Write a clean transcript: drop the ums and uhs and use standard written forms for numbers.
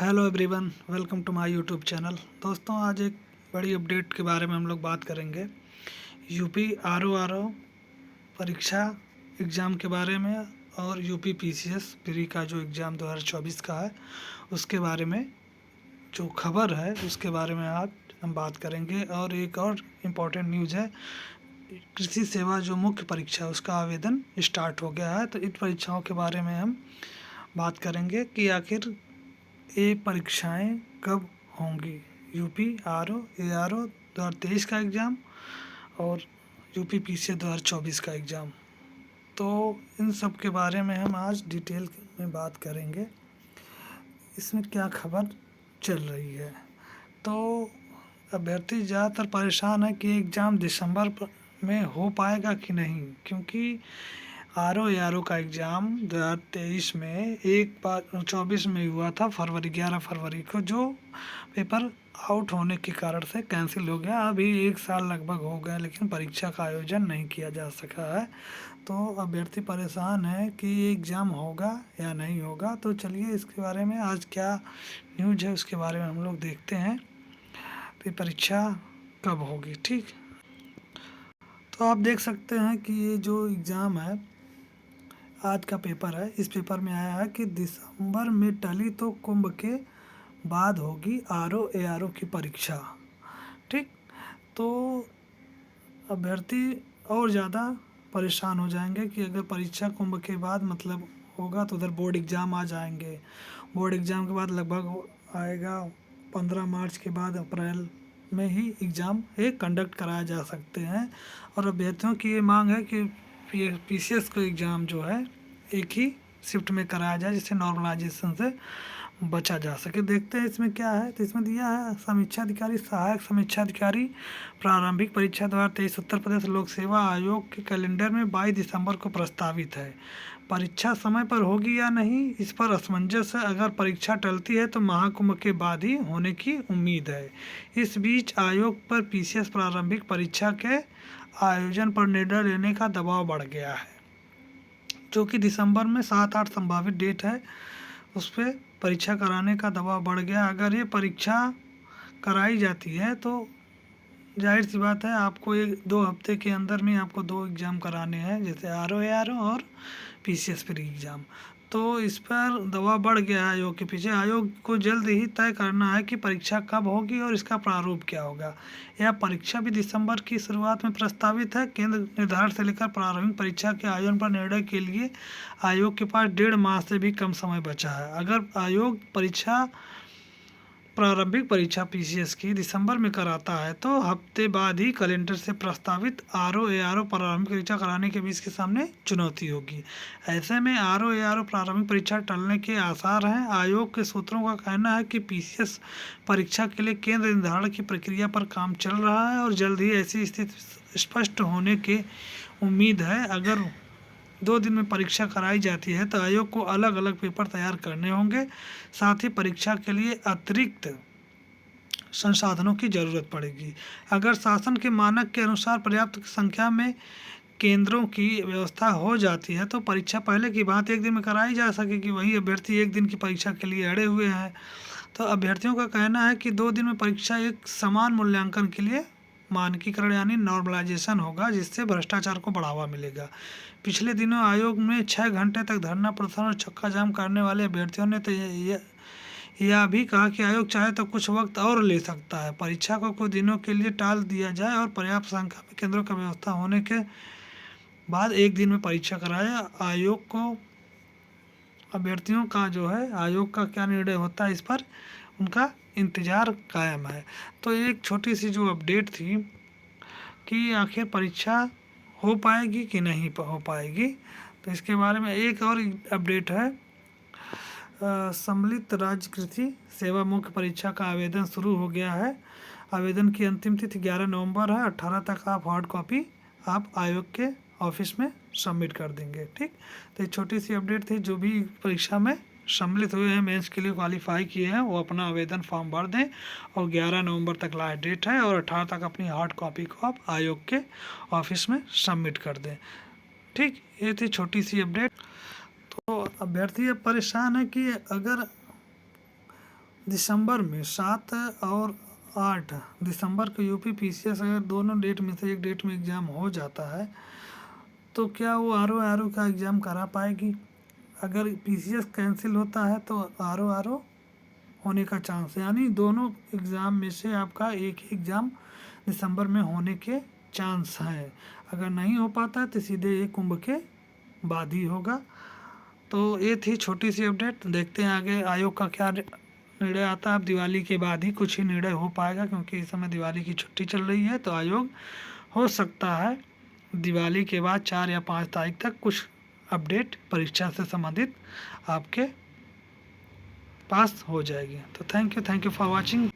Hello everyone, welcome to my YouTube channel. दोस्तों, आज एक बड़ी अपडेट के बारे में हम लोग बात करेंगे। यूपी आरओ परीक्षा एग्ज़ाम के बारे में और यूपी पीसीएस प्री का जो एग्ज़ाम 2024 का है उसके बारे में जो खबर है उसके बारे में आज हम बात करेंगे। और एक और इम्पॉर्टेंट न्यूज़ है, कृषि सेवा जो मुख्य परीक्षा है उसका आवेदन स्टार्ट हो गया है। तो इन परीक्षाओं के बारे में हम बात करेंगे कि आखिर ये परीक्षाएं कब होंगी। यूपी ARO 2023 का एग्ज़ाम और यूपी पीसीएस 2024 का एग्ज़ाम। तो इन सब के बारे में हम आज डिटेल में बात करेंगे, इसमें क्या खबर चल रही है। तो अभ्यर्थी ज़्यादातर परेशान है कि एग्ज़ाम दिसंबर में हो पाएगा कि नहीं, क्योंकि ARO का एग्ज़ाम 2023 में एक बार 24 में हुआ था, 11 फरवरी को, जो पेपर आउट होने के कारण से कैंसिल हो गया। अभी एक साल लगभग हो गया लेकिन परीक्षा का आयोजन नहीं किया जा सका है। तो अभ्यर्थी परेशान है कि एग्ज़ाम होगा या नहीं होगा। तो चलिए इसके बारे में आज क्या न्यूज़ है उसके बारे में हम लोग देखते हैं कि परीक्षा कब होगी। ठीक, तो आप देख सकते हैं कि ये जो एग्ज़ाम है, आज का पेपर है, इस पेपर में आया है कि दिसंबर में टली तो कुंभ के बाद होगी ARO की परीक्षा। ठीक, तो अभ्यर्थी और ज़्यादा परेशान हो जाएंगे कि अगर परीक्षा कुंभ के बाद मतलब होगा तो उधर बोर्ड एग्ज़ाम आ जाएंगे। बोर्ड एग्ज़ाम के बाद लगभग आएगा 15 मार्च के बाद अप्रैल में ही एग्ज़ाम एक कंडक्ट कराया जा सकते हैं। और अभ्यर्थियों की ये मांग है कि पीसीएस का एग्ज़ाम जो है एक ही शिफ्ट में कराया जाए, जिससे नॉर्मलाइजेशन से बचा जा सके। देखते हैं इसमें क्या है। तो इसमें दिया है समीक्षा अधिकारी, सहायक समीक्षा अधिकारी प्रारंभिक परीक्षा 2023 उत्तर प्रदेश लोक सेवा आयोग के कैलेंडर में 22 दिसंबर को प्रस्तावित है। परीक्षा समय पर होगी या नहीं, इस पर असमंजस है। अगर परीक्षा टलती है तो महाकुंभ के बाद ही होने की उम्मीद है। इस बीच आयोग पर पीसीएस प्रारंभिक परीक्षा के आयोजन पर निर्णय लेने का दबाव बढ़ गया है, जो कि दिसंबर में 7-8 संभावित डेट है, उस पर परीक्षा कराने का दबाव बढ़ गया। अगर ये परीक्षा कराई जाती है तो जाहिर सी बात है आपको 1-2 हफ्ते के अंदर में आपको 2 एग्ज़ाम कराने हैं, जैसे ARO और पीसीएस प्री एग्ज़ाम। तो इस पर दबाव बढ़ गया है आयोग के पीछे। आयोग को जल्द ही तय करना है कि परीक्षा कब होगी और इसका प्रारूप क्या होगा। यह परीक्षा भी दिसंबर की शुरुआत में प्रस्तावित है। केंद्र निर्धारण से लेकर प्रारंभिक परीक्षा के आयोजन पर निर्णय के लिए आयोग के पास 1.5 माह से भी कम समय बचा है। अगर आयोग प्रारंभिक परीक्षा पीसीएस की दिसंबर में कराता है तो हफ्ते बाद ही कैलेंडर से प्रस्तावित ARO प्रारंभिक परीक्षा कराने के बीच के सामने चुनौती होगी। ऐसे में ARO प्रारंभिक परीक्षा टलने के आसार हैं। आयोग के सूत्रों का कहना है कि पीसीएस परीक्षा के लिए केंद्र निर्धारण की प्रक्रिया पर काम चल रहा है और जल्द ही ऐसी स्थिति स्पष्ट होने की उम्मीद है। अगर 2 दिन में परीक्षा कराई जाती है तो आयोग को अलग अलग पेपर तैयार करने होंगे। साथ ही परीक्षा के लिए अतिरिक्त संसाधनों की ज़रूरत पड़ेगी। अगर शासन के मानक के अनुसार पर्याप्त संख्या में केंद्रों की व्यवस्था हो जाती है तो परीक्षा पहले की भांति 1 दिन में कराई जा सकेगी। वहीं अभ्यर्थी 1 दिन की परीक्षा के लिए अड़े हुए हैं। तो अभ्यर्थियों का कहना है कि 2 दिन में परीक्षा एक समान मूल्यांकन के लिए मानकीकरण यानी नॉर्मलाइजेशन होगा, जिससे भ्रष्टाचार को बढ़ावा मिलेगा। पिछले दिनों आयोग में 6 घंटे तक धरना प्रदर्शन और चक्का जाम करने वाले अभ्यर्थियों ने तो यह भी कहा कि आयोग चाहे तो कुछ वक्त और ले सकता है, परीक्षा को कुछ दिनों के लिए टाल दिया जाए और पर्याप्त संख्या में केंद्रों की व्यवस्था होने के बाद 1 दिन में परीक्षा कराए। आयोग को अभ्यर्थियों का जो है आयोग का क्या निर्णय होता है इस पर उनका इंतज़ार कायम है। तो एक छोटी सी जो अपडेट थी कि आखिर परीक्षा हो पाएगी कि नहीं हो पाएगी, तो इसके बारे में एक और अपडेट है। सम्मिलित राज्य कृषि सेवा मुख्य परीक्षा का आवेदन शुरू हो गया है। आवेदन की अंतिम तिथि 11 नवंबर है। 18 तक आप हार्ड कॉपी आप आयोग के ऑफिस में सबमिट कर देंगे। ठीक, तो ये छोटी सी अपडेट थी। जो भी परीक्षा में सम्मिलित हुए हैं, मेंस के लिए क्वालिफाई किए हैं, वो अपना आवेदन फॉर्म भर दें और 11 नवंबर तक लास्ट डेट है और 18 तक अपनी हार्ड कॉपी को आप आयोग के ऑफिस में सबमिट कर दें। ठीक, ये थी छोटी सी अपडेट। तो अभ्यर्थी अब परेशान है कि अगर दिसंबर में 7 और 8 दिसंबर को यूपी पीसीएस अगर दोनों डेट में से एक डेट में एग्ज़ाम हो जाता है तो क्या वो आर ओ का एग्ज़ाम करा पाएगी? अगर पीसीएस कैंसिल होता है तो आर ओ होने का चांस है, यानी दोनों एग्ज़ाम में से आपका एक ही एग्ज़ाम दिसंबर में होने के चांस है। अगर नहीं हो पाता है तो सीधे ये कुंभ के बाद ही होगा। तो ये थी छोटी सी अपडेट, देखते हैं आगे आयोग का क्या निर्णय आता है। अब दिवाली के बाद ही कुछ ही निर्णय हो पाएगा, क्योंकि इस समय दिवाली की छुट्टी चल रही है, तो आयोग हो सकता है दिवाली के बाद 4 या 5 तारीख तक कुछ अपडेट परीक्षा से संबंधित आपके पास हो जाएगी। तो थैंक यू फॉर वॉचिंग।